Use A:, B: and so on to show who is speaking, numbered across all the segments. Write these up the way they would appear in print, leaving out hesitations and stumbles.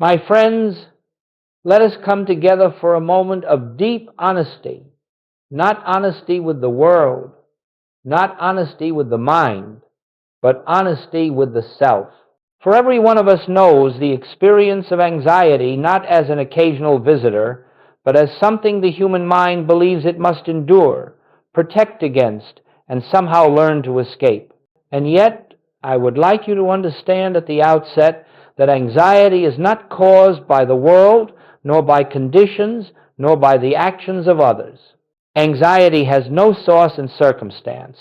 A: My friends, let us come together for a moment of deep honesty, not honesty with the world, not honesty with the mind, but honesty with the self. For every one of us knows the experience of anxiety not as an occasional visitor, but as something the human mind believes it must endure, protect against, and somehow learn to escape. And yet, I would like you to understand at the outset that anxiety is not caused by the world, nor by conditions, nor by the actions of others. Anxiety has no source in circumstance.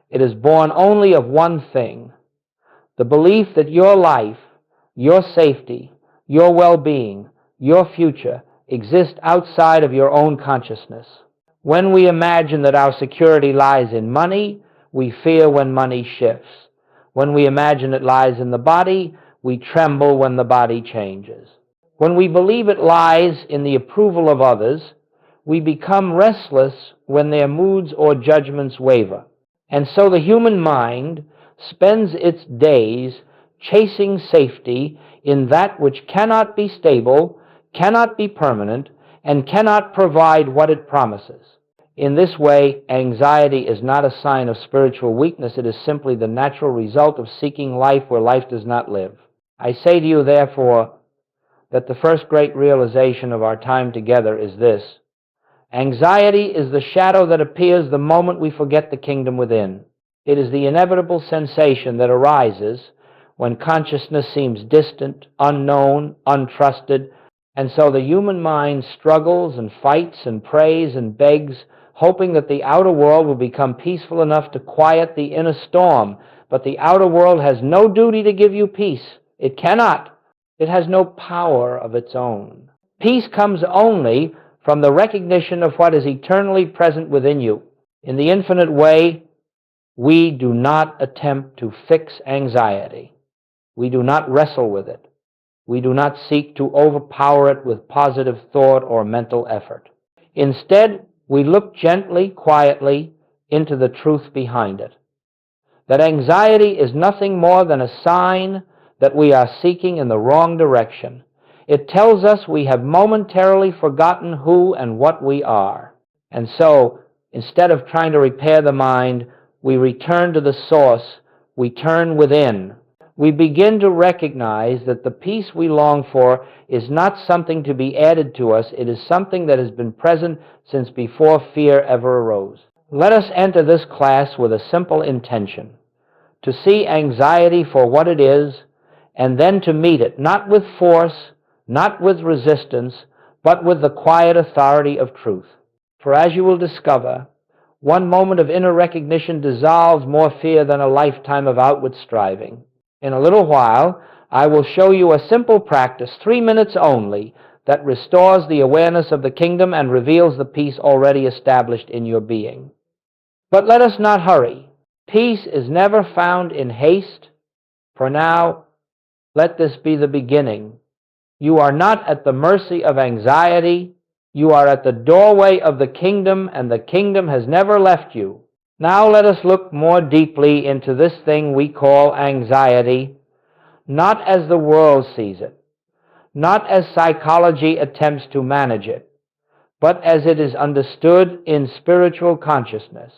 A: It is born only of one thing: the belief that your life, your safety, your well-being, your future exist outside of your own consciousness. When we imagine that our security lies in money, we fear when money shifts. When we imagine it lies in the body, we tremble when the body changes. When we believe it lies in the approval of others, we become restless when their moods or judgments waver. And so the human mind spends its days chasing safety in that which cannot be stable, cannot be permanent, and cannot provide what it promises. In this way, anxiety is not a sign of spiritual weakness. It is simply the natural result of seeking life where life does not live. I say to you, therefore, that the first great realization of our time together is this: anxiety is the shadow that appears the moment we forget the kingdom within. It is the inevitable sensation that arises when consciousness seems distant, unknown, untrusted, and so the human mind struggles and fights and prays and begs, hoping that the outer world will become peaceful enough to quiet the inner storm. But the outer world has no duty to give you peace. It cannot. It has no power of its own. Peace comes only from the recognition of what is eternally present within you. In the infinite way, we do not attempt to fix anxiety. We do not wrestle with it. We do not seek to overpower it with positive thought or mental effort. Instead, we look gently, quietly into the truth behind it. That anxiety is nothing more than a sign that we are seeking in the wrong direction. It tells us we have momentarily forgotten who and what we are. And so, instead of trying to repair the mind, we return to the source. We turn within. We begin to recognize that the peace we long for is not something to be added to us. It is something that has been present since before fear ever arose. Let us enter this class with a simple intention: to see anxiety for what it is, and then to meet it, not with force, not with resistance, but with the quiet authority of truth. For as you will discover, one moment of inner recognition dissolves more fear than a lifetime of outward striving. In a little while, I will show you a simple practice, 3 minutes only, that restores the awareness of the kingdom and reveals the peace already established in your being. But let us not hurry. Peace is never found in haste. For now, let this be the beginning. You are not at the mercy of anxiety. You are at the doorway of the kingdom, and the kingdom has never left you. Now let us look more deeply into this thing we call anxiety, not as the world sees it, not as psychology attempts to manage it, but as it is understood in spiritual consciousness.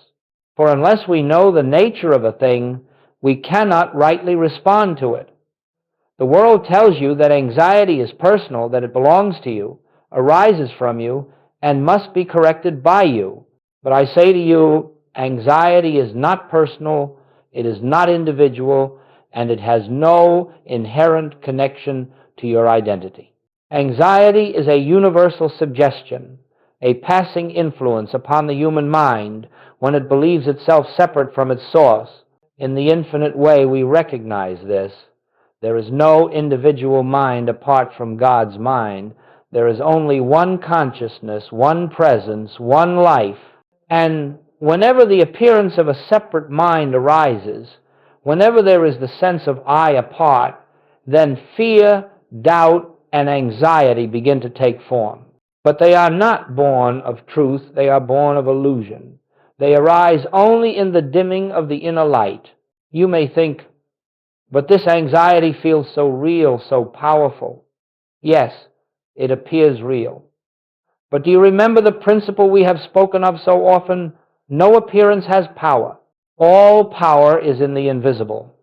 A: For unless we know the nature of a thing, we cannot rightly respond to it. The world tells you that anxiety is personal, that it belongs to you, arises from you, and must be corrected by you. But I say to you, anxiety is not personal, it is not individual, and it has no inherent connection to your identity. Anxiety is a universal suggestion, a passing influence upon the human mind when it believes itself separate from its source. In the infinite way, we recognize this. There is no individual mind apart from God's mind. There is only one consciousness, one presence, one life. And whenever the appearance of a separate mind arises, whenever there is the sense of I apart, then fear, doubt, and anxiety begin to take form. But they are not born of truth, they are born of illusion. They arise only in the dimming of the inner light. You may think, but this anxiety feels so real, so powerful. Yes, it appears real. But do you remember the principle we have spoken of so often? No appearance has power. All power is in the invisible.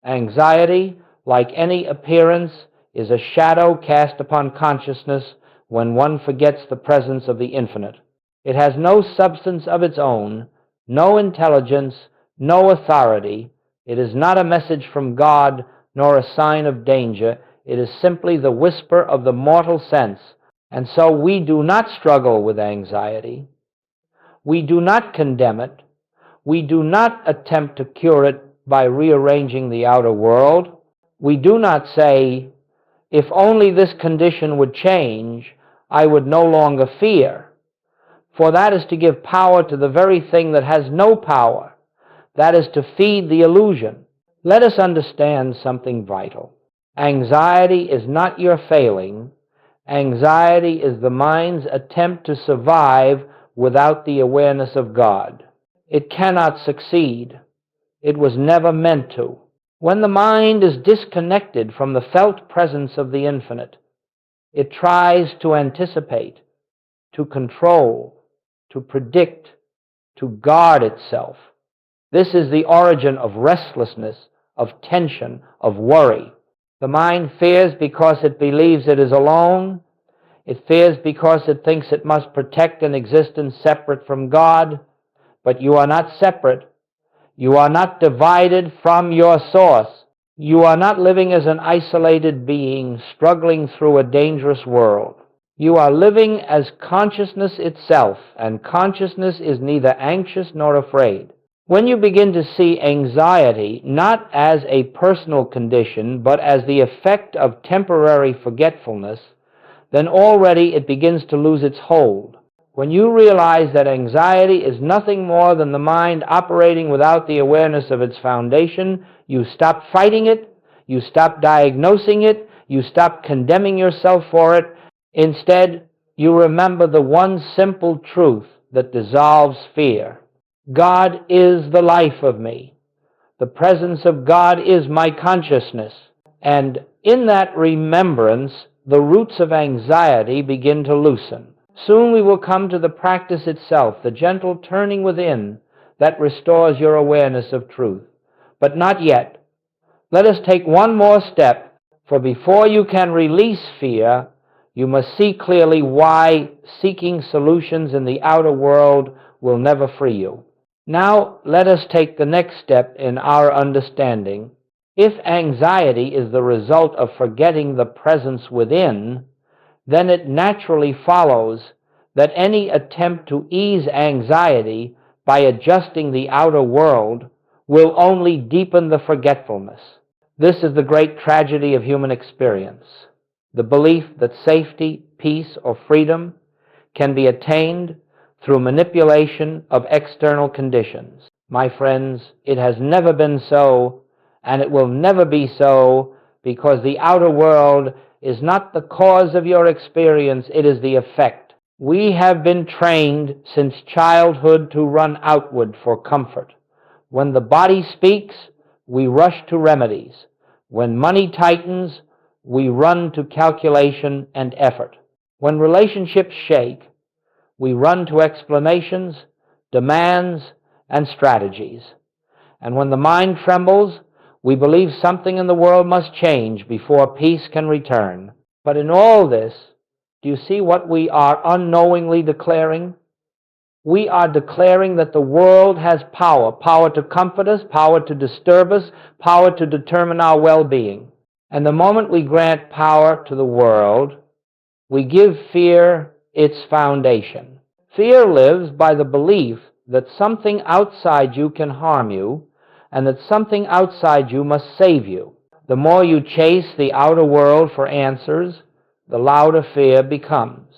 A: Anxiety, like any appearance, is a shadow cast upon consciousness when one forgets the presence of the infinite. It has no substance of its own, no intelligence, no authority. It is not a message from God, nor a sign of danger. It is simply the whisper of the mortal sense. And so we do not struggle with anxiety. We do not condemn it. We do not attempt to cure it by rearranging the outer world. We do not say, if only this condition would change, I would no longer fear. For that is to give power to the very thing that has no power. That is to feed the illusion. Let us understand something vital. Anxiety is not your failing. Anxiety is the mind's attempt to survive without the awareness of God. It cannot succeed. It was never meant to. When the mind is disconnected from the felt presence of the infinite, it tries to anticipate, to control, to predict, to guard itself. This is the origin of restlessness, of tension, of worry. The mind fears because it believes it is alone. It fears because it thinks it must protect an existence separate from God. But you are not separate. You are not divided from your source. You are not living as an isolated being struggling through a dangerous world. You are living as consciousness itself, and consciousness is neither anxious nor afraid. When you begin to see anxiety not as a personal condition, but as the effect of temporary forgetfulness, then already it begins to lose its hold. When you realize that anxiety is nothing more than the mind operating without the awareness of its foundation, you stop fighting it, you stop diagnosing it, you stop condemning yourself for it. Instead, you remember the one simple truth that dissolves fear. God is the life of me. The presence of God is my consciousness. And in that remembrance, the roots of anxiety begin to loosen. Soon we will come to the practice itself, the gentle turning within that restores your awareness of truth. But not yet. Let us take one more step, for before you can release fear, you must see clearly why seeking solutions in the outer world will never free you. Now let us take the next step in our understanding. If anxiety is the result of forgetting the presence within, then it naturally follows that any attempt to ease anxiety by adjusting the outer world will only deepen the forgetfulness. This is the great tragedy of human experience, the belief that safety, peace, or freedom can be attained through manipulation of external conditions. My friends, it has never been so, and it will never be so, because the outer world is not the cause of your experience, it is the effect. We have been trained since childhood to run outward for comfort. When the body speaks, we rush to remedies. When money tightens, we run to calculation and effort. When relationships shake, we run to explanations, demands, and strategies. And when the mind trembles, we believe something in the world must change before peace can return. But in all this, do you see what we are unknowingly declaring? We are declaring that the world has power, power to comfort us, power to disturb us, power to determine our well-being. And the moment we grant power to the world, we give fear its foundation. Fear lives by the belief that something outside you can harm you, and that something outside you must save you. The more you chase the outer world for answers, the louder fear becomes.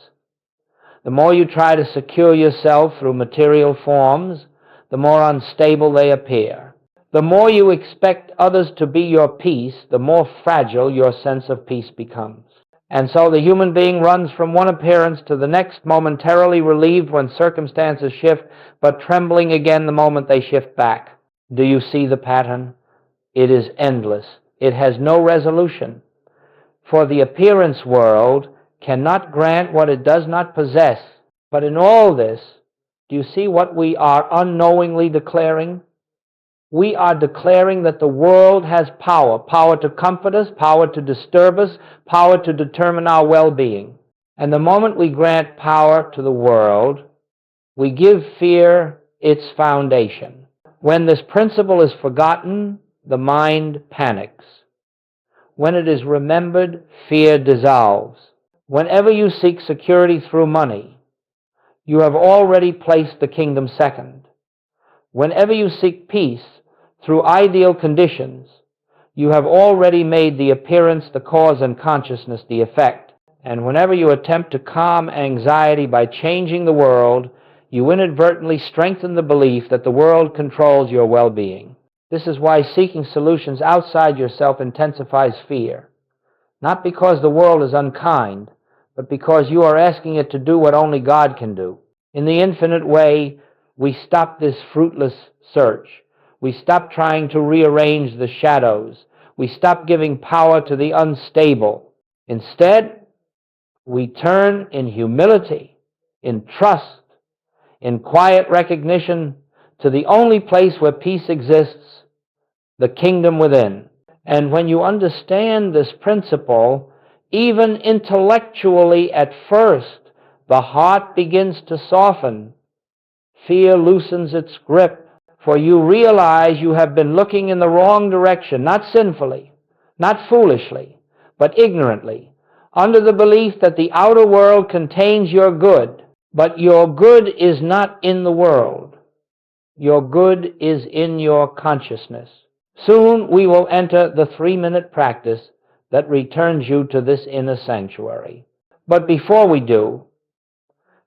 A: The more you try to secure yourself through material forms, the more unstable they appear. The more you expect others to be your peace, the more fragile your sense of peace becomes. And so the human being runs from one appearance to the next, momentarily relieved when circumstances shift, but trembling again the moment they shift back. Do you see the pattern? It is endless. It has no resolution. For the appearance world cannot grant what it does not possess. But in all this, do you see what we are unknowingly declaring? We are declaring that the world has power, power to comfort us, power to disturb us, power to determine our well-being. And the moment we grant power to the world, we give fear its foundation. When this principle is forgotten, the mind panics. When it is remembered, fear dissolves. Whenever you seek security through money, you have already placed the kingdom second. Whenever you seek peace through ideal conditions, you have already made the appearance the cause and consciousness the effect. And whenever you attempt to calm anxiety by changing the world, you inadvertently strengthen the belief that the world controls your well-being. This is why seeking solutions outside yourself intensifies fear. Not because the world is unkind, but because you are asking it to do what only God can do. In the infinite way, we stop this fruitless search. We stop trying to rearrange the shadows. We stop giving power to the unstable. Instead, we turn in humility, in trust, in quiet recognition to the only place where peace exists, the kingdom within. And when you understand this principle, even intellectually at first, the heart begins to soften. Fear loosens its grip, for you realize you have been looking in the wrong direction, not sinfully, not foolishly, but ignorantly, under the belief that the outer world contains your good. But your good is not in the world. Your good is in your consciousness. Soon we will enter the 3-minute practice that returns you to this inner sanctuary. But before we do,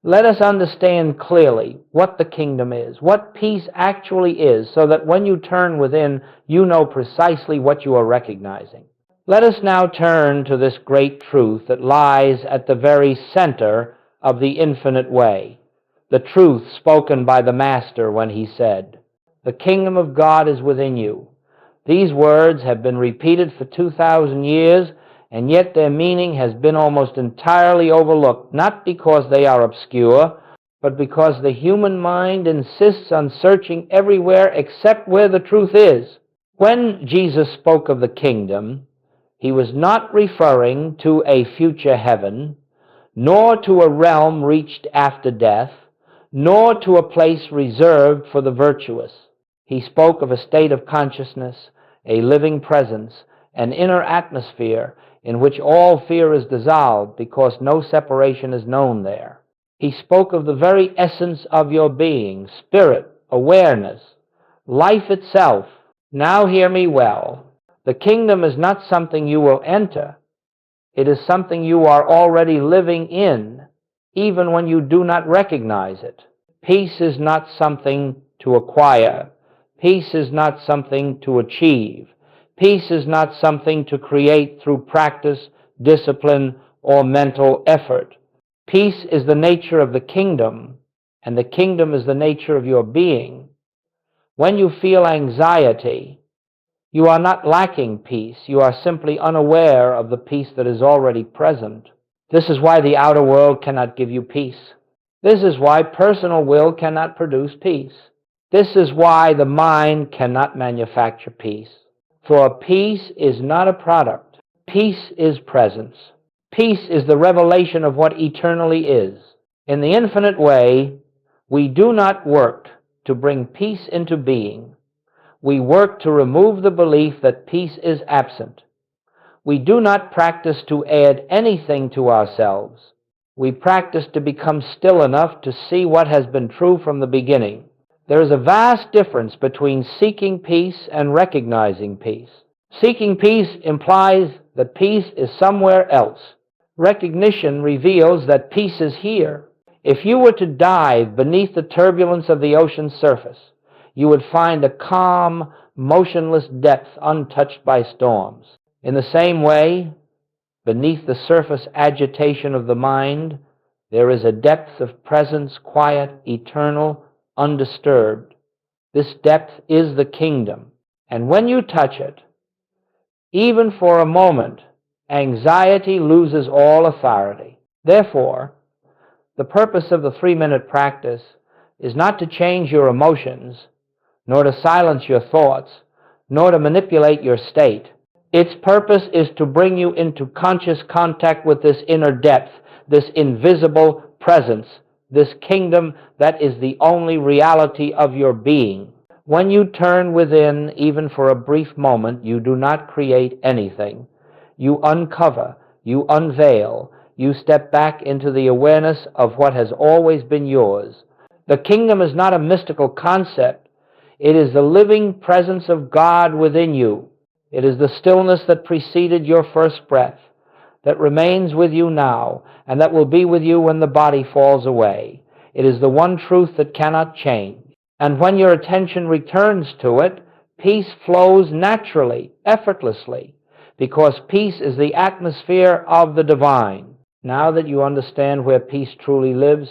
A: let us understand clearly what the kingdom is, what peace actually is, so that when you turn within, you know precisely what you are recognizing. Let us now turn to this great truth that lies at the very center of the infinite way, the truth spoken by the Master when he said, "The kingdom of God is within you." These words have been repeated for 2,000 years, and yet their meaning has been almost entirely overlooked, not because they are obscure, but because the human mind insists on searching everywhere except where the truth is. When Jesus spoke of the kingdom, he was not referring to a future heaven, nor to a realm reached after death, nor to a place reserved for the virtuous. He spoke of a state of consciousness, a living presence, an inner atmosphere in which all fear is dissolved because no separation is known there. He spoke of the very essence of your being, spirit, awareness, life itself. Now hear me well. The kingdom is not something you will enter. It is something you are already living in, even when you do not recognize it. Peace is not something to acquire. Peace is not something to achieve. Peace is not something to create through practice, discipline, or mental effort. Peace is the nature of the kingdom, and the kingdom is the nature of your being. When you feel anxiety, you are not lacking peace. You are simply unaware of the peace that is already present. This is why the outer world cannot give you peace. This is why personal will cannot produce peace. This is why the mind cannot manufacture peace. For peace is not a product. Peace is presence. Peace is the revelation of what eternally is. In the infinite way, we do not work to bring peace into being. We work to remove the belief that peace is absent. We do not practice to add anything to ourselves. We practice to become still enough to see what has been true from the beginning. There is a vast difference between seeking peace and recognizing peace. Seeking peace implies that peace is somewhere else. Recognition reveals that peace is here. If you were to dive beneath the turbulence of the ocean's surface, you would find a calm, motionless depth untouched by storms. In the same way, beneath the surface agitation of the mind, there is a depth of presence, quiet, eternal, undisturbed. This depth is the kingdom. And when you touch it, even for a moment, Anxiety loses all authority. Therefore, the purpose of the 3-minute practice is not to change your emotions, nor to silence your thoughts, nor to manipulate your state. Its purpose is to bring you into conscious contact with this inner depth, this invisible presence, this kingdom that is the only reality of your being. When you turn within, even for a brief moment, you do not create anything. You uncover, you unveil, you step back into the awareness of what has always been yours. The kingdom is not a mystical concept. It is the living presence of God within you. It is the stillness that preceded your first breath, that remains with you now, and that will be with you when the body falls away. It is the one truth that cannot change. And when your attention returns to it, peace flows naturally, effortlessly, because peace is the atmosphere of the divine. Now that you understand where peace truly lives,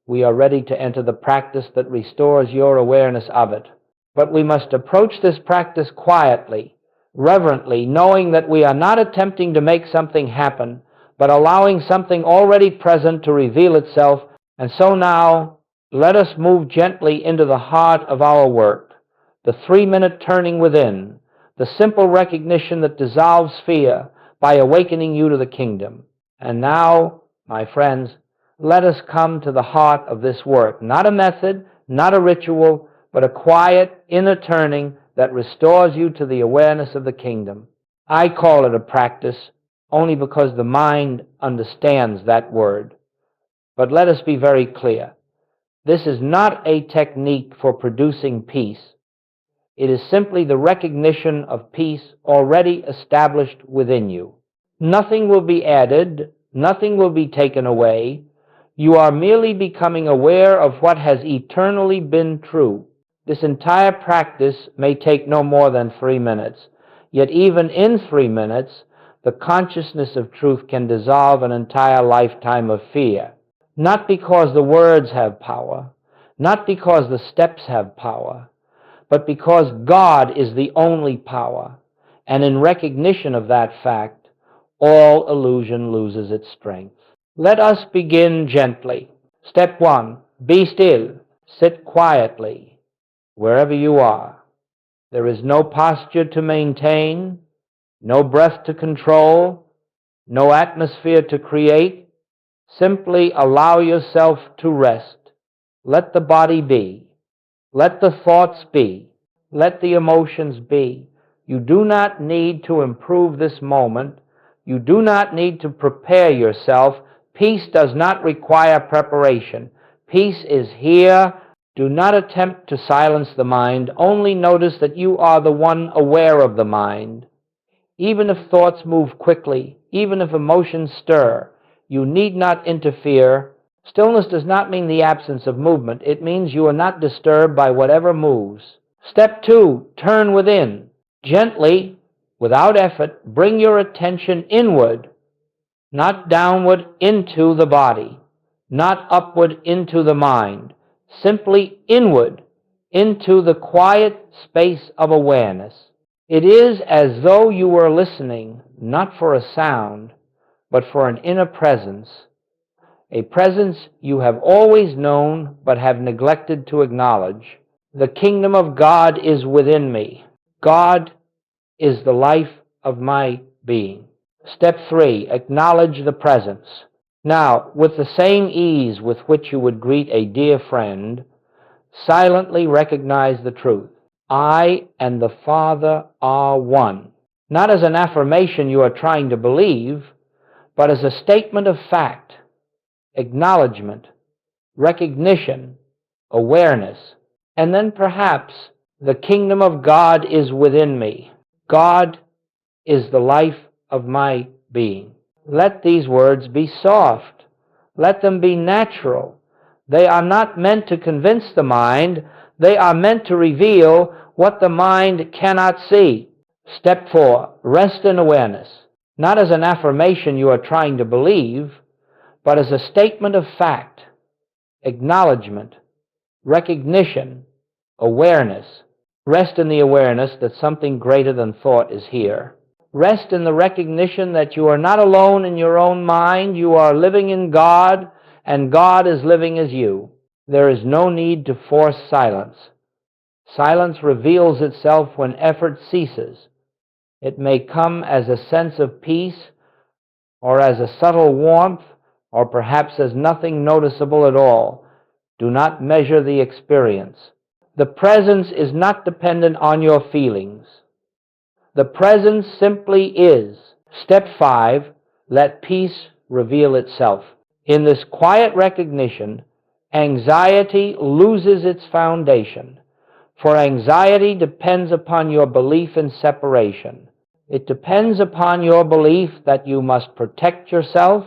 A: we are ready to enter the practice that restores your awareness of it. But we must approach this practice quietly, reverently, knowing that we are not attempting to make something happen, but allowing something already present to reveal itself. And so now, let us move gently into the heart of our work, the 3-minute turning within, the simple recognition that dissolves fear by awakening you to the kingdom. And now, my friends, let us come to the heart of this work, not a method, not a ritual, but a quiet inner turning that restores you to the awareness of the kingdom. I call it a practice only because the mind understands that word. But let us be very clear. This is not a technique for producing peace. It is simply the recognition of peace already established within you. Nothing will be added, nothing will be taken away. You are merely becoming aware of what has eternally been true. This entire practice may take no more than 3 minutes, yet even in 3 minutes, the consciousness of truth can dissolve an entire lifetime of fear. Not because the words have power, not because the steps have power, but because God is the only power, and in recognition of that fact, all illusion loses its strength. Let us begin gently. Step 1, be still. Sit quietly, wherever you are. There is no posture to maintain, no breath to control, no atmosphere to create. Simply allow yourself to rest. Let the body be. Let the thoughts be. Let the emotions be. You do not need to improve this moment. You do not need to prepare yourself. Peace does not require preparation. Peace is here. Do not attempt to silence the mind. Only notice that you are the one aware of the mind. Even if thoughts move quickly, even if emotions stir, you need not interfere. Stillness does not mean the absence of movement. It means you are not disturbed by whatever moves. Step 2, turn within. Gently, without effort, bring your attention inward, not downward into the body, not upward into the mind, simply inward, into the quiet space of awareness. It is as though you were listening, not for a sound, but for an inner presence, a presence you have always known but have neglected to acknowledge. The kingdom of God is within me. God is the life of my being. Step 3, acknowledge the presence. Now, with the same ease with which you would greet a dear friend, silently recognize the truth. I and the Father are one. Not as an affirmation you are trying to believe, but as a statement of fact, acknowledgement, recognition, awareness. And then perhaps the kingdom of God is within me. God is the life of my being. Let these words be soft. Let them be natural. They are not meant to convince the mind. They are meant to reveal what the mind cannot see. Step 4, rest in awareness. Not as an affirmation you are trying to believe, but as a statement of fact, acknowledgement, recognition, awareness. Rest in the awareness that something greater than thought is here. Rest in the recognition that you are not alone in your own mind. You are living in God, and God is living as you. There is no need to force silence. Silence reveals itself when effort ceases. It may come as a sense of peace, or as a subtle warmth, or perhaps as nothing noticeable at all. Do not measure the experience. The presence is not dependent on your feelings. The presence simply is. Step 5, let peace reveal itself. In this quiet recognition, anxiety loses its foundation, for anxiety depends upon your belief in separation. It depends upon your belief that you must protect yourself,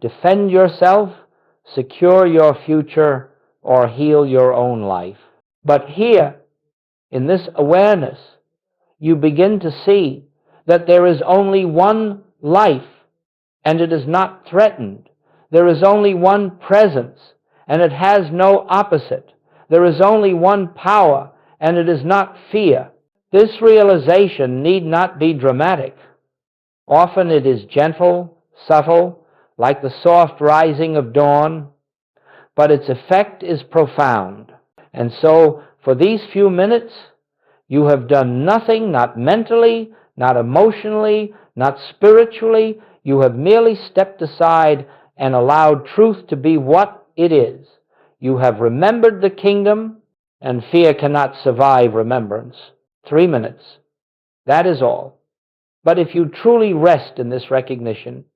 A: defend yourself, secure your future, or heal your own life. But here, in this awareness, you begin to see that there is only one life, and it is not threatened. There is only one presence, and it has no opposite. There is only one power, and it is not fear. This realization need not be dramatic. Often it is gentle, subtle, like the soft rising of dawn, but its effect is profound. And so, for these few minutes, you have done nothing, not mentally, not emotionally, not spiritually. You have merely stepped aside and allowed truth to be what it is. You have remembered the kingdom, and fear cannot survive remembrance. 3 minutes. That is all. But if you truly rest in this recognition,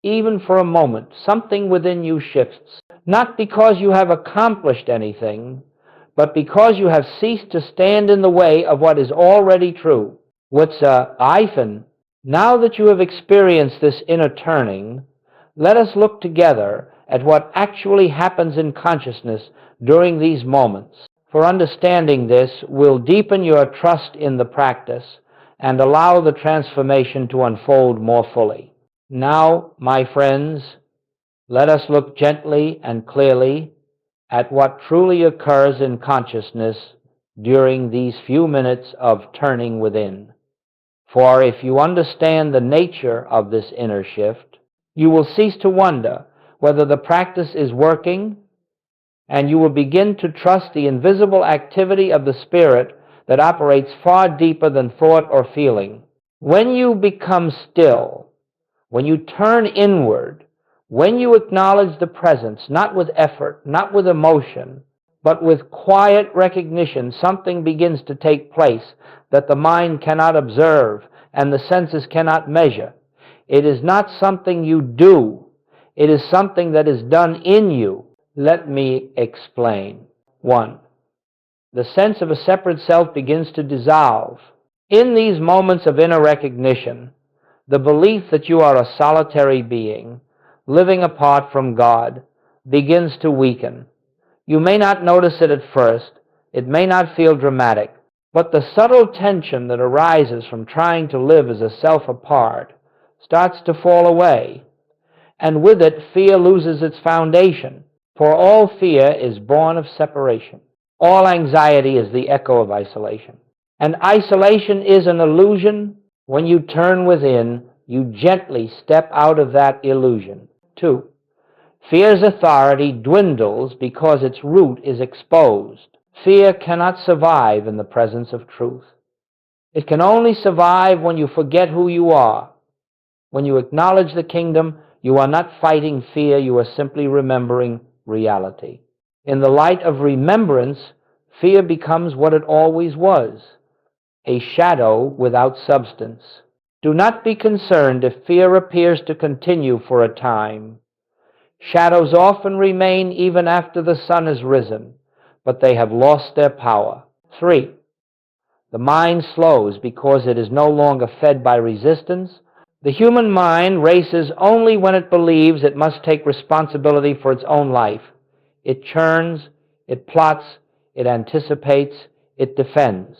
A: even for a moment, something within you shifts. Not because you have accomplished anything, but because you have ceased to stand in the way of what is already true. What's Ivan? Now that you have experienced this inner turning, let us look together at what actually happens in consciousness during these moments. For understanding this will deepen your trust in the practice and allow the transformation to unfold more fully. Now, my friends, let us look gently and clearly at what truly occurs in consciousness during these few minutes of turning within. For if you understand the nature of this inner shift, you will cease to wonder whether the practice is working, and you will begin to trust the invisible activity of the Spirit that operates far deeper than thought or feeling. When you become still, when you turn inward, when you acknowledge the presence, not with effort, not with emotion, but with quiet recognition, something begins to take place that the mind cannot observe and the senses cannot measure. It is not something you do. It is something that is done in you. Let me explain. 1. The sense of a separate self begins to dissolve. In these moments of inner recognition, the belief that you are a solitary being, living apart from God, begins to weaken. You may not notice it at first. It may not feel dramatic. But the subtle tension that arises from trying to live as a self apart starts to fall away. And with it, fear loses its foundation. For all fear is born of separation. All anxiety is the echo of isolation. And isolation is an illusion. When you turn within, you gently step out of that illusion. 2. Fear's authority dwindles because its root is exposed. Fear cannot survive in the presence of truth. It can only survive when you forget who you are. When you acknowledge the kingdom, you are not fighting fear, you are simply remembering reality. In the light of remembrance, fear becomes what it always was, a shadow without substance. Do not be concerned if fear appears to continue for a time. Shadows often remain even after the sun has risen, but they have lost their power. 3. The mind slows because it is no longer fed by resistance. The human mind races only when it believes it must take responsibility for its own life. It churns, it plots, it anticipates, it defends.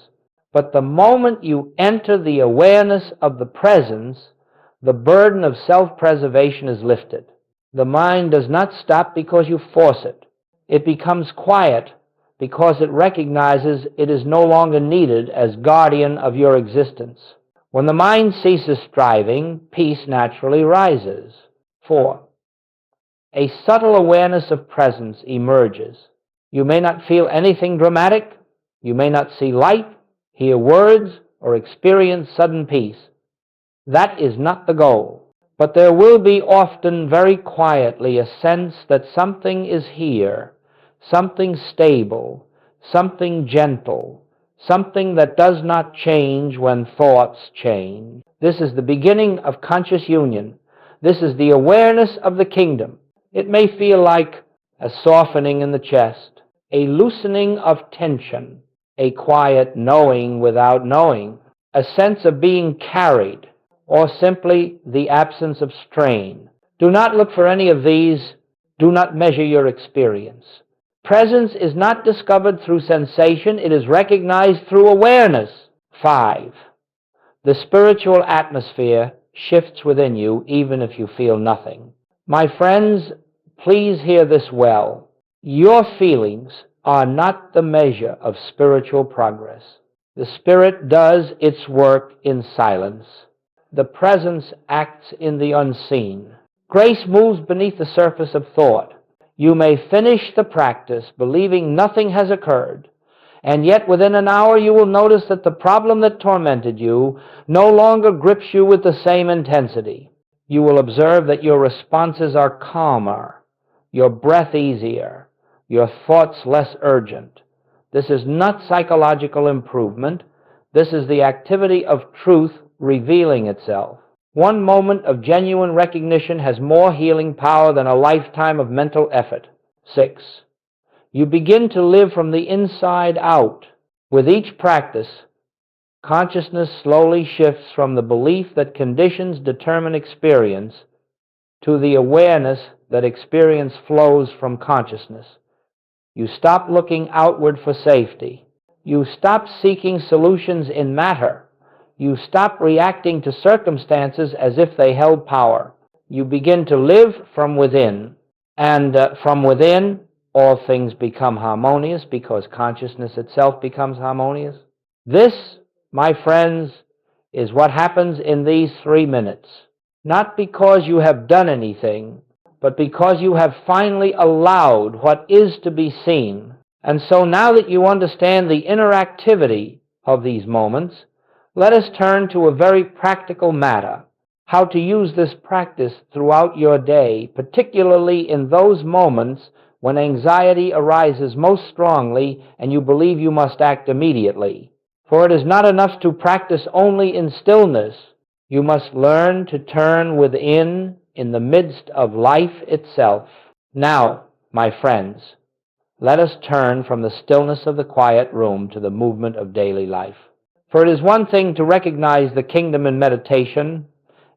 A: But the moment you enter the awareness of the presence, the burden of self-preservation is lifted. The mind does not stop because you force it. It becomes quiet because it recognizes it is no longer needed as guardian of your existence. When the mind ceases striving, peace naturally rises. 4. A subtle awareness of presence emerges. You may not feel anything dramatic, you may not see light, hear words, or experience sudden peace. That is not the goal. But there will be often very quietly a sense that something is here, something stable, something gentle, something that does not change when thoughts change. This is the beginning of conscious union. This is the awareness of the kingdom. It may feel like a softening in the chest, a loosening of tension, a quiet knowing without knowing, a sense of being carried, or simply the absence of strain. Do not look for any of these. Do not measure your experience. Presence is not discovered through sensation. It is recognized through awareness. 5. The spiritual atmosphere shifts within you even if you feel nothing. My friends, please hear this well. Your feelings are not the measure of spiritual progress. The Spirit does its work in silence. The presence acts in the unseen. Grace moves beneath the surface of thought. You may finish the practice believing nothing has occurred, and yet within an hour you will notice that the problem that tormented you no longer grips you with the same intensity. You will observe that your responses are calmer, your breath easier, your thoughts less urgent. This is not psychological improvement. This is the activity of truth revealing itself. One moment of genuine recognition has more healing power than a lifetime of mental effort. 6. You begin to live from the inside out. With each practice, consciousness slowly shifts from the belief that conditions determine experience to the awareness that experience flows from consciousness. You stop looking outward for safety. You stop seeking solutions in matter. You stop reacting to circumstances as if they held power. You begin to live from within, and from within, all things become harmonious because consciousness itself becomes harmonious. This, my friends, is what happens in these 3 minutes. Not because you have done anything, but because you have finally allowed what is to be seen. And so now that you understand the interactivity of these moments, let us turn to a very practical matter, how to use this practice throughout your day, particularly in those moments when anxiety arises most strongly and you believe you must act immediately. For it is not enough to practice only in stillness. You must learn to turn within in the midst of life itself. Now, my friends, let us turn from the stillness of the quiet room to the movement of daily life. For it is one thing to recognize the kingdom in meditation,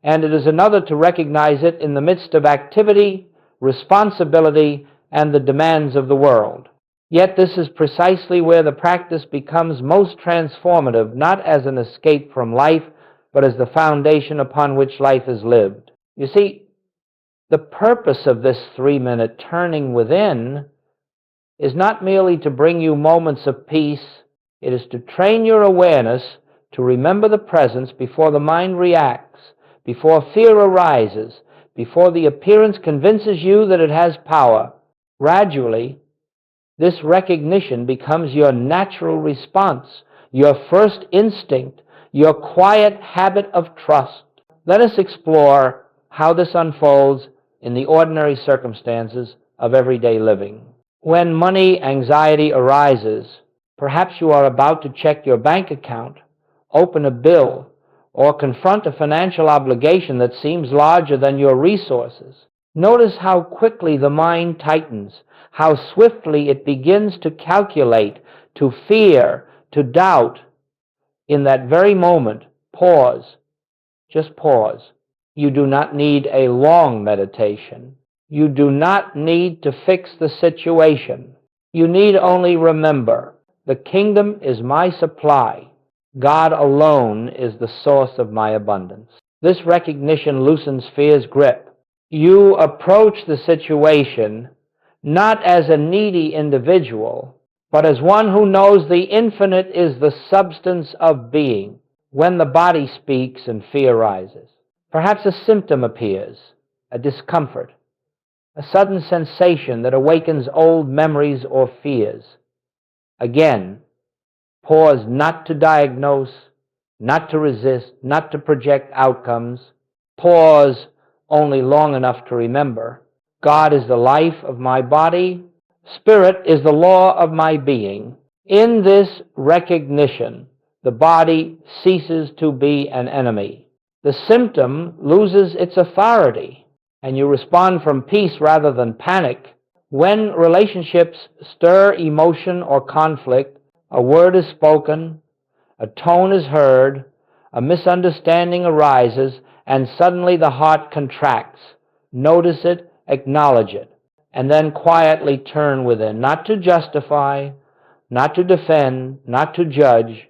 A: and it is another to recognize it in the midst of activity, responsibility, and the demands of the world. Yet this is precisely where the practice becomes most transformative, not as an escape from life, but as the foundation upon which life is lived. You see, the purpose of this 3-minute turning within is not merely to bring you moments of peace. It is to train your awareness to remember the presence before the mind reacts, before fear arises, before the appearance convinces you that it has power. Gradually, this recognition becomes your natural response, your first instinct, your quiet habit of trust. Let us explore how this unfolds in the ordinary circumstances of everyday living. When money anxiety arises, perhaps you are about to check your bank account, open a bill, or confront a financial obligation that seems larger than your resources. Notice how quickly the mind tightens, how swiftly it begins to calculate, to fear, to doubt. In that very moment, pause. Just pause. You do not need a long meditation. You do not need to fix the situation. You need only remember, the kingdom is my supply. God alone is the source of my abundance. This recognition loosens fear's grip. You approach the situation not as a needy individual, but as one who knows the infinite is the substance of being. when the body speaks and fear rises. Perhaps a symptom appears, a discomfort, a sudden sensation that awakens old memories or fears. Again, pause not to diagnose, not to resist, not to project outcomes. Pause only long enough to remember. God is the life of my body. Spirit is the law of my being. In this recognition, the body ceases to be an enemy. The symptom loses its authority, and you respond from peace rather than panic. When relationships stir emotion or conflict, a word is spoken, a tone is heard, a misunderstanding arises, and suddenly the heart contracts. Notice it, acknowledge it, and then quietly turn within, not to justify, not to defend, not to judge,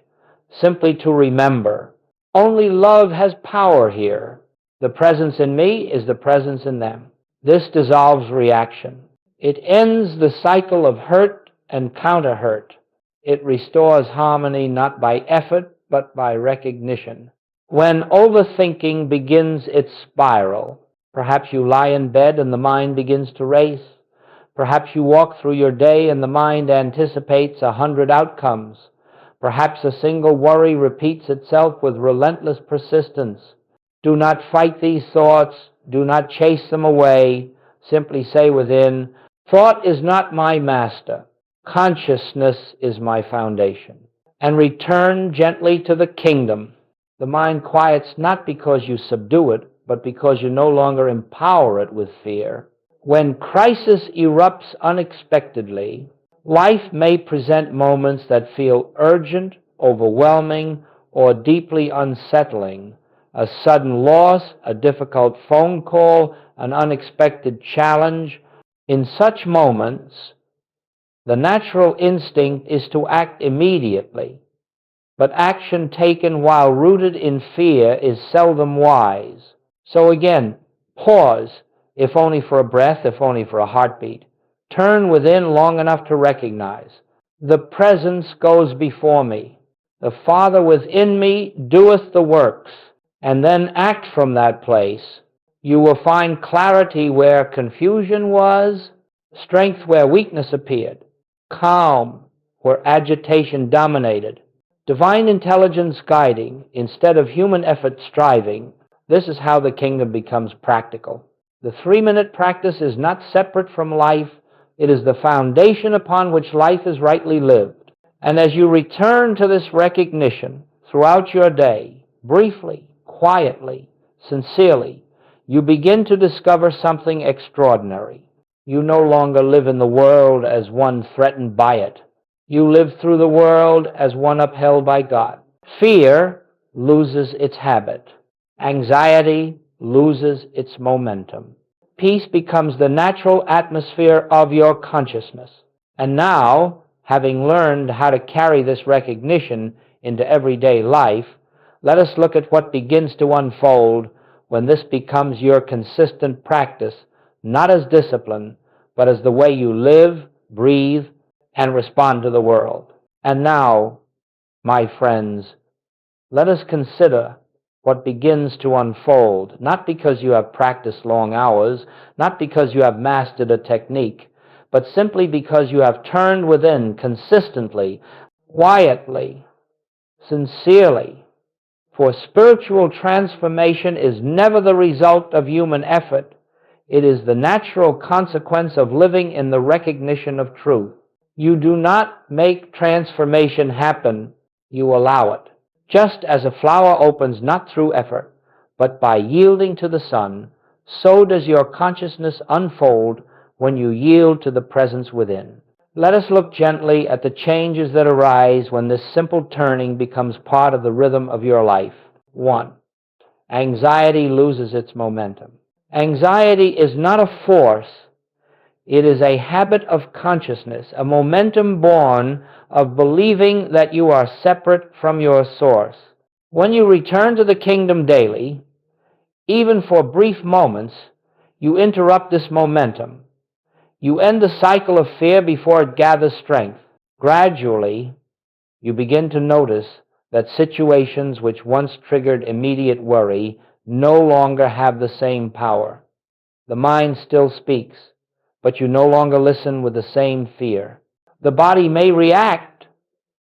A: simply to remember. Only love has power here. The presence in me is the presence in them. This dissolves reaction. It ends the cycle of hurt and counter-hurt. It restores harmony not by effort, but by recognition. When overthinking begins its spiral, perhaps you lie in bed and the mind begins to race. Perhaps you walk through your day and the mind anticipates 100 outcomes. Perhaps a single worry repeats itself with relentless persistence. Do not fight these thoughts. Do not chase them away. Simply say within, thought is not my master. Consciousness is my foundation. And return gently to the kingdom. The mind quiets not because you subdue it, but because you no longer empower it with fear. When crisis erupts unexpectedly, life may present moments that feel urgent, overwhelming, or deeply unsettling. A sudden loss, a difficult phone call, an unexpected challenge. In such moments, the natural instinct is to act immediately, but action taken while rooted in fear is seldom wise. So again, pause, if only for a breath, if only for a heartbeat. Turn within long enough to recognize. The presence goes before me. The Father within me doeth the works, and then act from that place. You will find clarity where confusion was, strength where weakness appeared, calm where agitation dominated, divine intelligence guiding instead of human effort striving. This is how the kingdom becomes practical. The 3-minute practice is not separate from life. It is the foundation upon which life is rightly lived. And as you return to this recognition throughout your day, briefly, quietly, sincerely, you begin to discover something extraordinary. You no longer live in the world as one threatened by it. You live through the world as one upheld by God. Fear loses its habit. Anxiety loses its momentum. Peace becomes the natural atmosphere of your consciousness. And now, having learned how to carry this recognition into everyday life, let us look at what begins to unfold when this becomes your consistent practice, not as discipline, but as the way you live, breathe, and respond to the world. And now, my friends, let us consider what begins to unfold, not because you have practiced long hours, not because you have mastered a technique, but simply because you have turned within consistently, quietly, sincerely. For spiritual transformation is never the result of human effort. It is the natural consequence of living in the recognition of truth. You do not make transformation happen, you allow it. Just as a flower opens not through effort, but by yielding to the sun, so does your consciousness unfold when you yield to the presence within. Let us look gently at the changes that arise when this simple turning becomes part of the rhythm of your life. 1. Anxiety loses its momentum. Anxiety is not a force. It is a habit of consciousness, a momentum born of believing that you are separate from your source. When you return to the kingdom daily, even for brief moments, you interrupt this momentum. You end the cycle of fear before it gathers strength. Gradually, you begin to notice that situations which once triggered immediate worry no longer have the same power. The mind still speaks, but you no longer listen with the same fear. The body may react,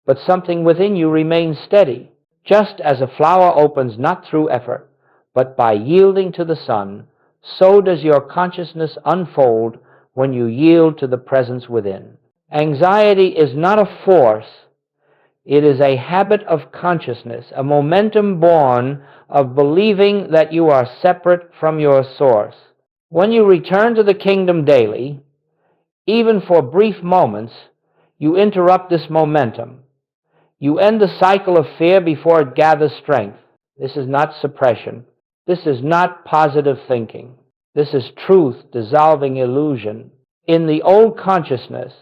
A: but something within you remains steady. Just as a flower opens not through effort, but by yielding to the sun, so does your consciousness unfold when you yield to the presence within. Anxiety is not a force. It is a habit of consciousness, a momentum born of believing that you are separate from your source. When you return to the kingdom daily, even for brief moments, you interrupt this momentum. You end the cycle of fear before it gathers strength. This is not suppression. This is not positive thinking. This is truth dissolving illusion. In the old consciousness,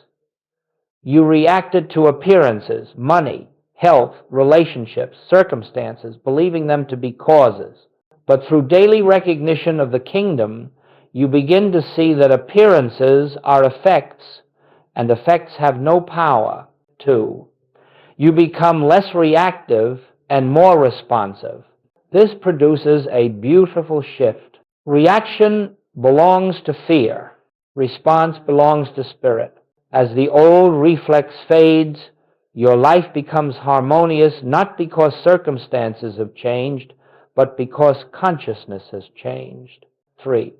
A: you reacted to appearances, money, health, relationships, circumstances, believing them to be causes. But through daily recognition of the kingdom, you begin to see that appearances are effects, and effects have no power, too. You become less reactive and more responsive. This produces a beautiful shift. Reaction belongs to fear. Response belongs to spirit. As the old reflex fades, your life becomes harmonious not because circumstances have changed, but because consciousness has changed. 3.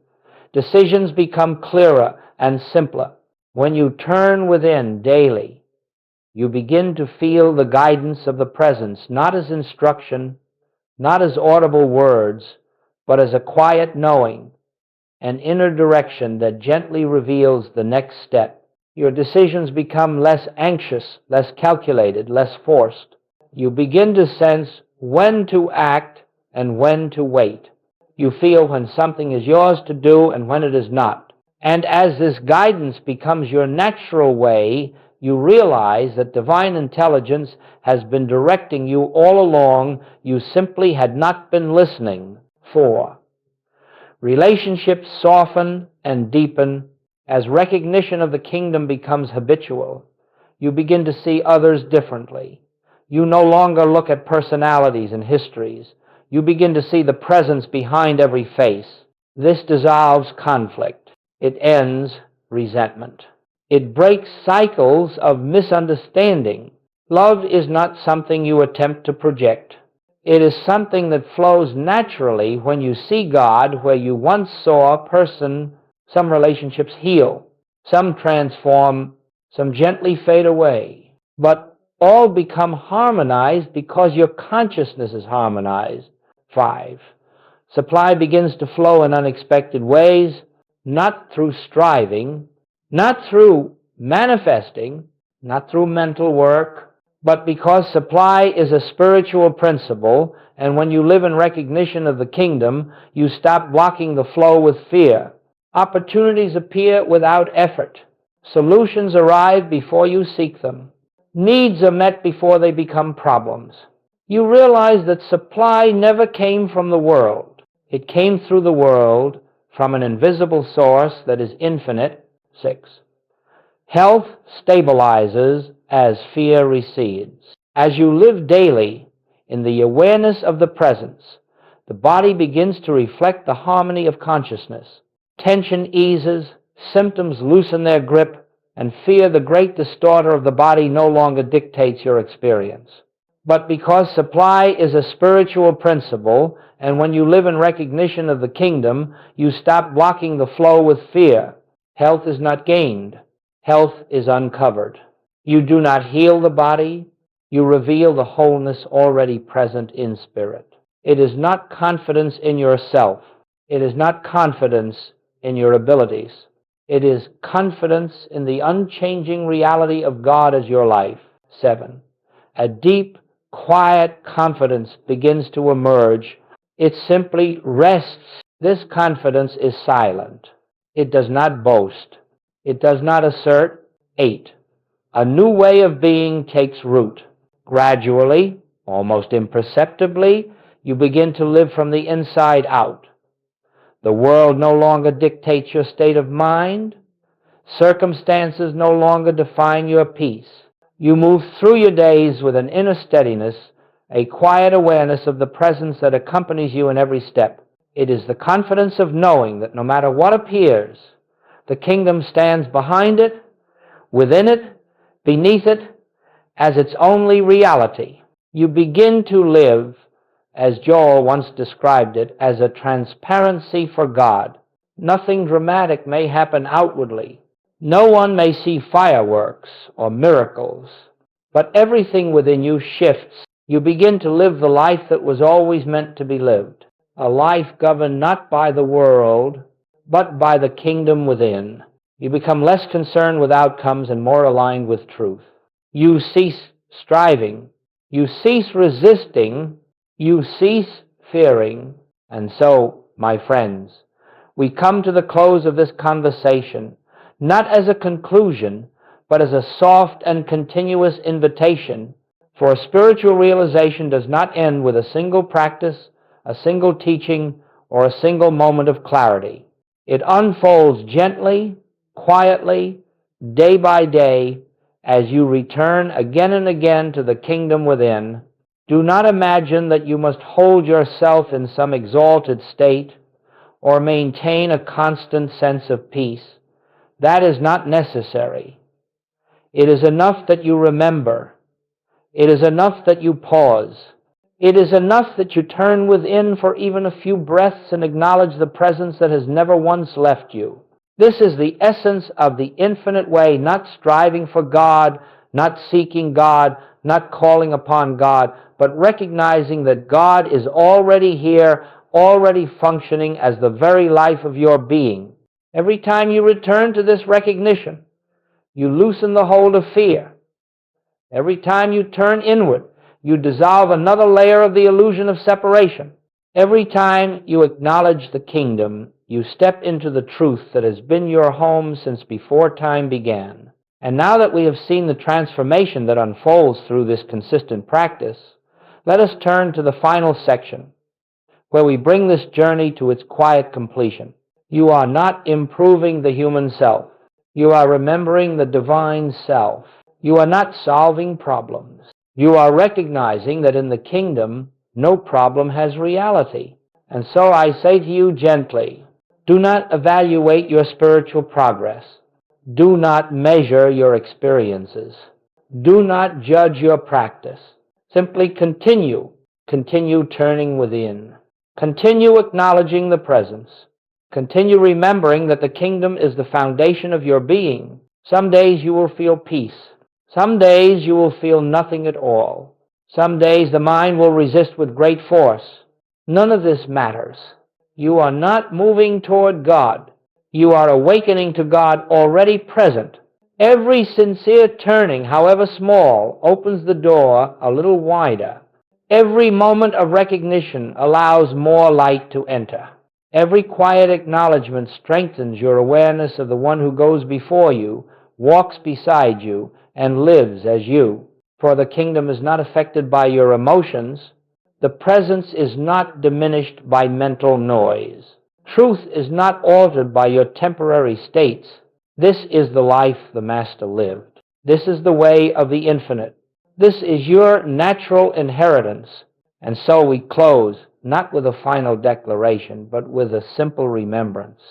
A: Decisions become clearer and simpler. When you turn within daily, you begin to feel the guidance of the presence, not as instruction, not as audible words, but as a quiet knowing, an inner direction that gently reveals the next step. Your decisions become less anxious, less calculated, less forced. You begin to sense when to act and when to wait. You feel when something is yours to do and when it is not. And as this guidance becomes your natural way, you realize that divine intelligence has been directing you all along. You simply had not been listening. 4. Relationships soften and deepen as recognition of the kingdom becomes habitual. You begin to see others differently. You no longer look at personalities and histories. You begin to see the presence behind every face. This dissolves conflict. It ends resentment. It breaks cycles of misunderstanding. Love is not something you attempt to project. It is something that flows naturally when you see God where you once saw a person. Some relationships heal, some transform, some gently fade away. But all become harmonized because your consciousness is harmonized. 5. Supply begins to flow in unexpected ways, not through striving, not through manifesting, not through mental work, but because supply is a spiritual principle, and when you live in recognition of the kingdom, you stop blocking the flow with fear. Opportunities appear without effort. Solutions arrive before you seek them. Needs are met before they become problems. You realize that supply never came from the world. It came through the world from an invisible source that is infinite. 6. Health stabilizes as fear recedes. As you live daily in the awareness of the presence, the body begins to reflect the harmony of consciousness. Tension eases, symptoms loosen their grip, and fear, the great distorter of the body, no longer dictates your experience. But because supply is a spiritual principle, and when you live in recognition of the kingdom, you stop blocking the flow with fear. Health is not gained. Health is uncovered. You do not heal the body. You reveal the wholeness already present in spirit. It is not confidence in yourself. It is not confidence in your abilities. It is confidence in the unchanging reality of God as your life. 7. A deep, quiet confidence begins to emerge. It simply rests. This confidence is silent. It does not boast. It does not assert. 8. A new way of being takes root. Gradually, almost imperceptibly, you begin to live from the inside out. The world no longer dictates your state of mind. Circumstances no longer define your peace. You move through your days with an inner steadiness a quiet awareness of the presence that accompanies you in every step. It is the confidence of knowing that no matter what appears, the kingdom stands behind it, within it, beneath it, as its only reality. You begin to live, as Joel once described it, as a transparency for God. Nothing dramatic may happen outwardly. No one may see fireworks or miracles, but everything within you shifts. You begin to live the life that was always meant to be lived, a life governed not by the world, but by the kingdom within. You become less concerned with outcomes and more aligned with truth. You cease striving, you cease resisting, you cease fearing. And so, my friends, we come to the close of this conversation, not as a conclusion, but as a soft and continuous invitation, for spiritual realization does not end with a single practice, a single teaching, or a single moment of clarity. It unfolds gently, quietly, day by day, as you return again and again to the kingdom within. Do not imagine that you must hold yourself in some exalted state or maintain a constant sense of peace. That is not necessary. It is enough that you remember. It is enough that you pause. It is enough that you turn within for even a few breaths and acknowledge the presence that has never once left you. This is the essence of the infinite way, not striving for God, not seeking God, not calling upon God, but recognizing that God is already here, already functioning as the very life of your being. Every time you return to this recognition, you loosen the hold of fear. Every time you turn inward, you dissolve another layer of the illusion of separation. Every time you acknowledge the kingdom, you step into the truth that has been your home since before time began. And now that we have seen the transformation that unfolds through this consistent practice, let us turn to the final section, where we bring this journey to its quiet completion. You are not improving the human self. You are remembering the divine self. You are not solving problems. You are recognizing that in the kingdom, no problem has reality. And so I say to you gently, do not evaluate your spiritual progress. Do not measure your experiences. Do not judge your practice. Simply continue. Continue turning within. Continue acknowledging the presence. Continue remembering that the kingdom is the foundation of your being. Some days you will feel peace. Some days you will feel nothing at all. Some days the mind will resist with great force. None of this matters. You are not moving toward God. You are awakening to God already present. Every sincere turning, however small, opens the door a little wider. Every moment of recognition allows more light to enter. Every quiet acknowledgement strengthens your awareness of the one who goes before you, walks beside you, and lives as you. For the kingdom is not affected by your emotions. The presence is not diminished by mental noise. Truth is not altered by your temporary states. This is the life the Master lived. This is the way of the infinite. This is your natural inheritance. And so we close, not with a final declaration, but with a simple remembrance.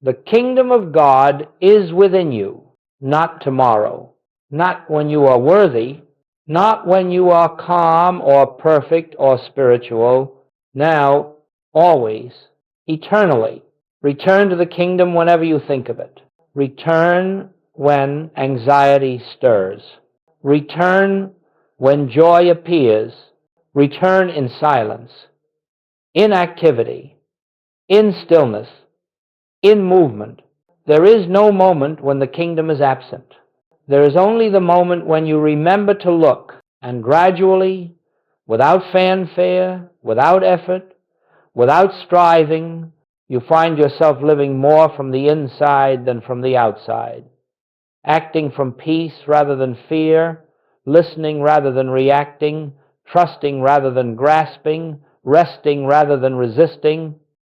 A: The kingdom of God is within you, not tomorrow, not when you are worthy, not when you are calm or perfect or spiritual, now, always, eternally. Return to the kingdom whenever you think of it. Return when anxiety stirs. Return when joy appears. Return in silence, in activity, in stillness, in movement. There is no moment when the kingdom is absent. There is only the moment when you remember to look, and gradually, without fanfare, without effort, without striving, you find yourself living more from the inside than from the outside, acting from peace rather than fear, listening rather than reacting, trusting rather than grasping, resting rather than resisting,